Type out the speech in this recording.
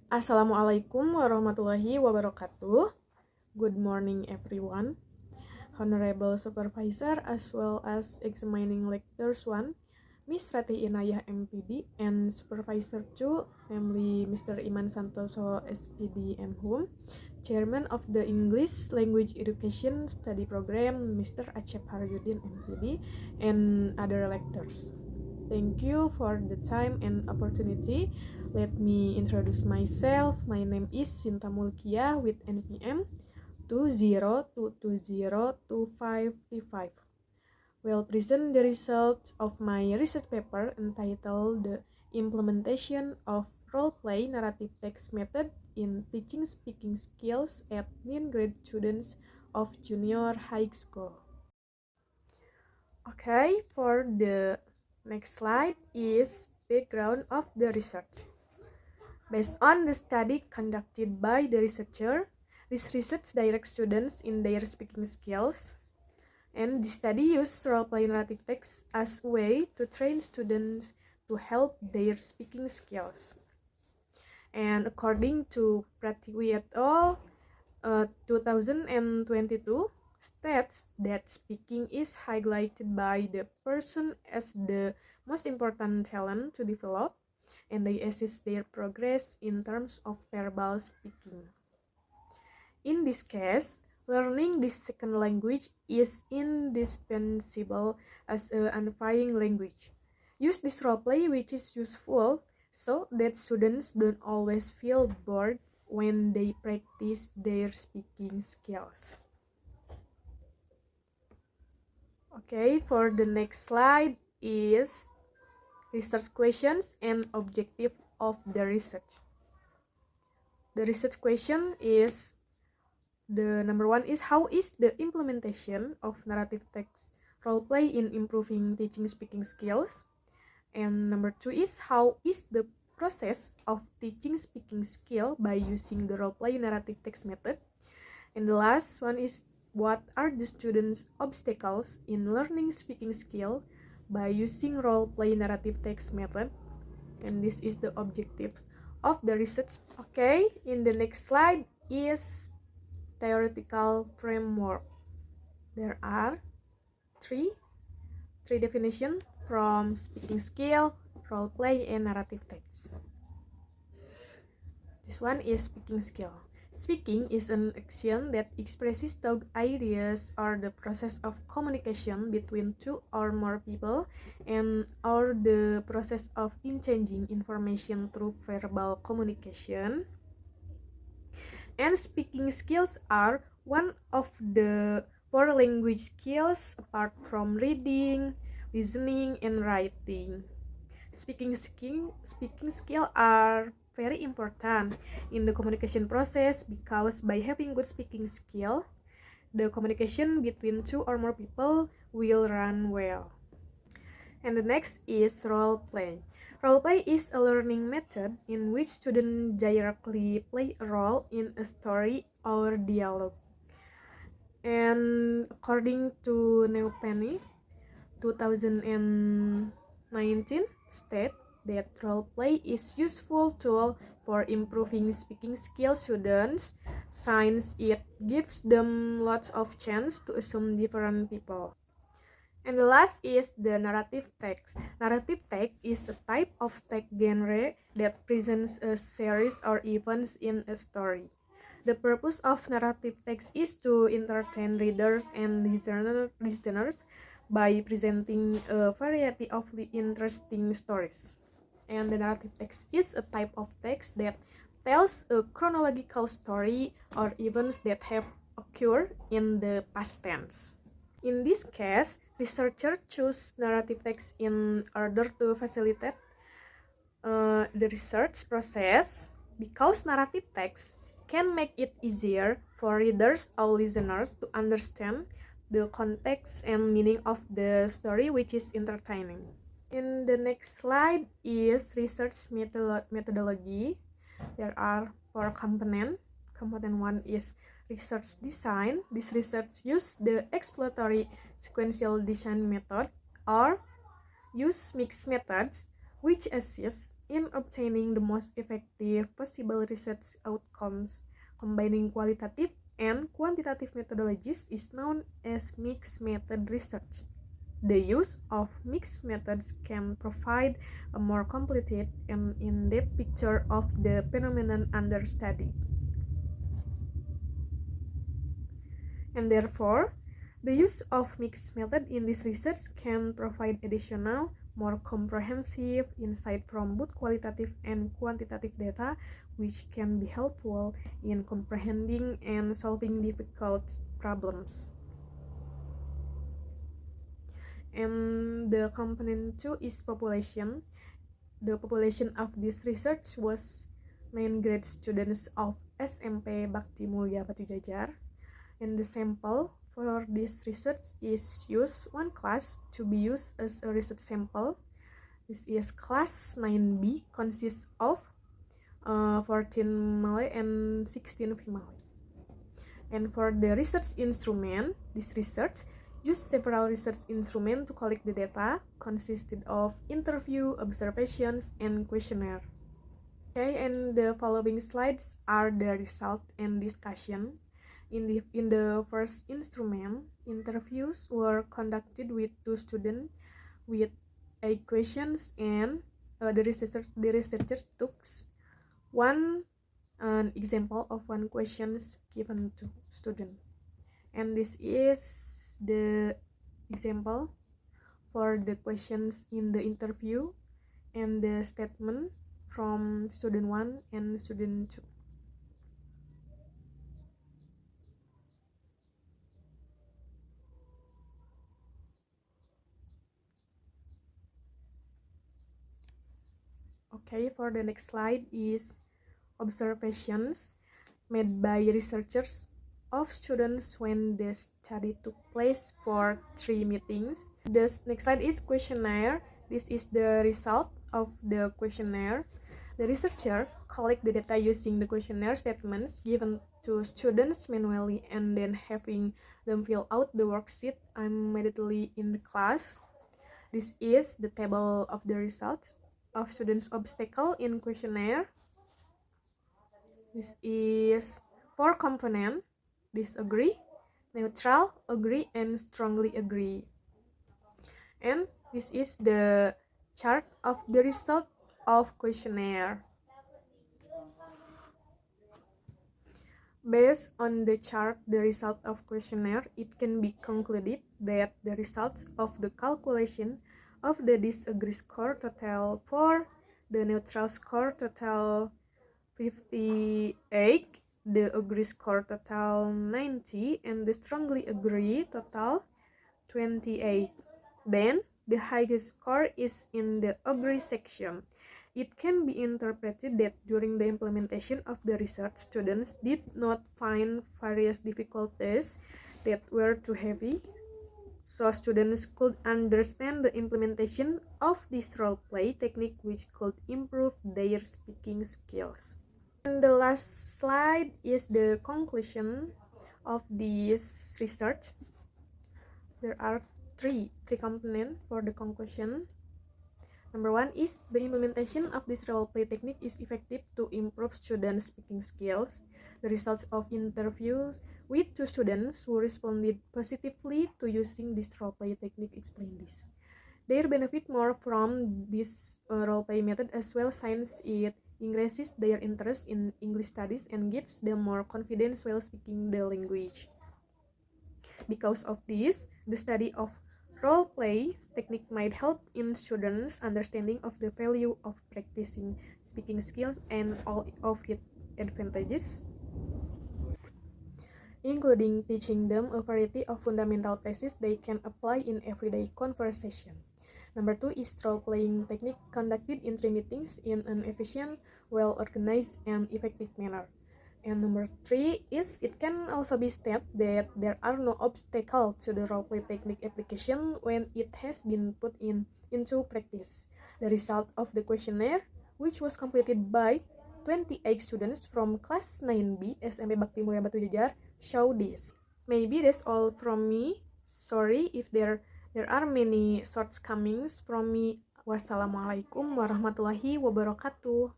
Assalamualaikum warahmatullahi wabarakatuh. Good morning everyone. Honorable Supervisor as well as examining lectures 1, Miss Rati Inayah MPD and Supervisor 2, namely Mr. Iman Santoso SPD MHUM, Chairman of the English Language Education Study Program, Mr. Acep Haryudin MPD, and other lectors. Thank you for the time and opportunity. Let me introduce myself. My name is Sinta Mulkia with NPM 20220255. Will present the results of my research paper entitled The Implementation of Role-Play Narrative Text Method in Teaching Speaking Skills at 9th Grade Students of Junior High School. Okay, for the next slide is background of the research. Based on the study conducted by the researcher, this research directs students in their speaking skills, and the study used role-play narrative text as a way to train students to help their speaking skills. And according to Prathiwi et al., 2022, states that speaking is highlighted by the person as the most important talent to develop, and they assess their progress in terms of verbal speaking. In this case, learning this second language is indispensable as an unifying language. Use this roleplay which is useful so that students don't always feel bored when they practice their speaking skills. Okay, for the next slide is research questions and objective of the research. The research question is, the number one is, how is the implementation of narrative text roleplay in improving teaching speaking skills? And number two is, how is the process of teaching speaking skill by using the roleplay narrative text method? And the last one is, what are the students' obstacles in learning speaking skill by using role-play narrative text method? And this is the objective of the research. Okay, in the next slide is theoretical framework. There are three definitions from speaking skill, role-play, and narrative text. This one is speaking skill. Speaking is an action that expresses thought, ideas, or the process of communication between two or more people, and or the process of exchanging information through verbal communication. And speaking skills are one of the four language skills apart from reading, listening, and writing. Speaking skill are very important in the communication process because by having good speaking skill, the communication between two or more people will run well. And the next is role play. Role play is a learning method in which students directly play a role in a story or dialogue. And according to Neopeny 2019 state that role play is useful tool for improving speaking skills students since it gives them lots of chance to assume different people. And the last is the narrative text. Narrative text is a type of text genre that presents a series or events in a story. The purpose of narrative text is to entertain readers and listeners by presenting a variety of interesting stories. And the narrative text is a type of text that tells a chronological story or events that have occurred in the past tense. In this case, researchers choose narrative text in order to facilitate the research process because narrative text can make it easier for readers or listeners to understand the context and meaning of the story, which is entertaining. In the next slide is research methodology. There are four components. Component one is research design. This research uses the exploratory sequential design method or use mixed methods, which assist in obtaining the most effective possible research outcomes. Combining qualitative and quantitative methodologies is known as mixed method research. The use of mixed methods can provide a more complete and in-depth picture of the phenomenon under study. And therefore, the use of mixed method in this research can provide additional, more comprehensive insight from both qualitative and quantitative data, which can be helpful in comprehending and solving difficult problems. And the component 2 is population. The population of this research was 9 grade students of SMP Bakti Mulia Batu Jajar, and the sample for this research is used one class to be used as a research sample. This is class 9B, consists of 14 male and 16 female. And for the research instrument, this research used several research instruments to collect the data, consisted of interview, observations, and questionnaire. Okay, and the following slides are the result and discussion. In the first instrument, interviews were conducted with 2 students with 8 questions, and the researchers took an example of 1 questions given to student. And this is the example for the questions in the interview and the statement from student 1 and student 2. Okay, for the next slide is observations made by researchers of students when the study took place for 3 meetings. The next slide is questionnaire. This is the result of the questionnaire. The researcher collect the data using the questionnaire statements given to students manually and then having them fill out the worksheet immediately in the class. This is the table of the results of students' obstacle in questionnaire. This is 4 components: disagree, neutral, agree, and strongly agree. And this is the chart of the result of questionnaire. Based on the chart, the result of questionnaire, it can be concluded that the results of the calculation of the disagree score total 4, the neutral score total 58, the agree score total 90, and the strongly agree total 28. Then, the highest score is in the agree section. It can be interpreted that during the implementation of the research, students did not find various difficulties that were too heavy, so students could understand the implementation of this role-play technique, which could improve their speaking skills. And the last slide is the conclusion of this research. There are three components for the conclusion. Number 1 is the implementation of this role-play technique is effective to improve students' speaking skills. The results of interviews with 2 students who responded positively to using this role-play technique explain this. They benefit more from this role-play method as well, since it increases their interest in English studies and gives them more confidence while speaking the language. Because of this, the study of role-play technique might help in students' understanding of the value of practicing speaking skills and all of its advantages, including teaching them a variety of fundamental practices they can apply in everyday conversation. Number 2 is role-playing technique conducted in 3 meetings in an efficient, well-organized, and effective manner. And number 3 is it can also be stated that there are no obstacles to the role-play technique application when it has been put into practice. The result of the questionnaire, which was completed by 28 students from class 9B SMP Bakti Mulia Batu Jajar, show this. Maybe that's all from me. Sorry if there are many shortcomings from me Wassalamualaikum warahmatullahi wabarakatuh.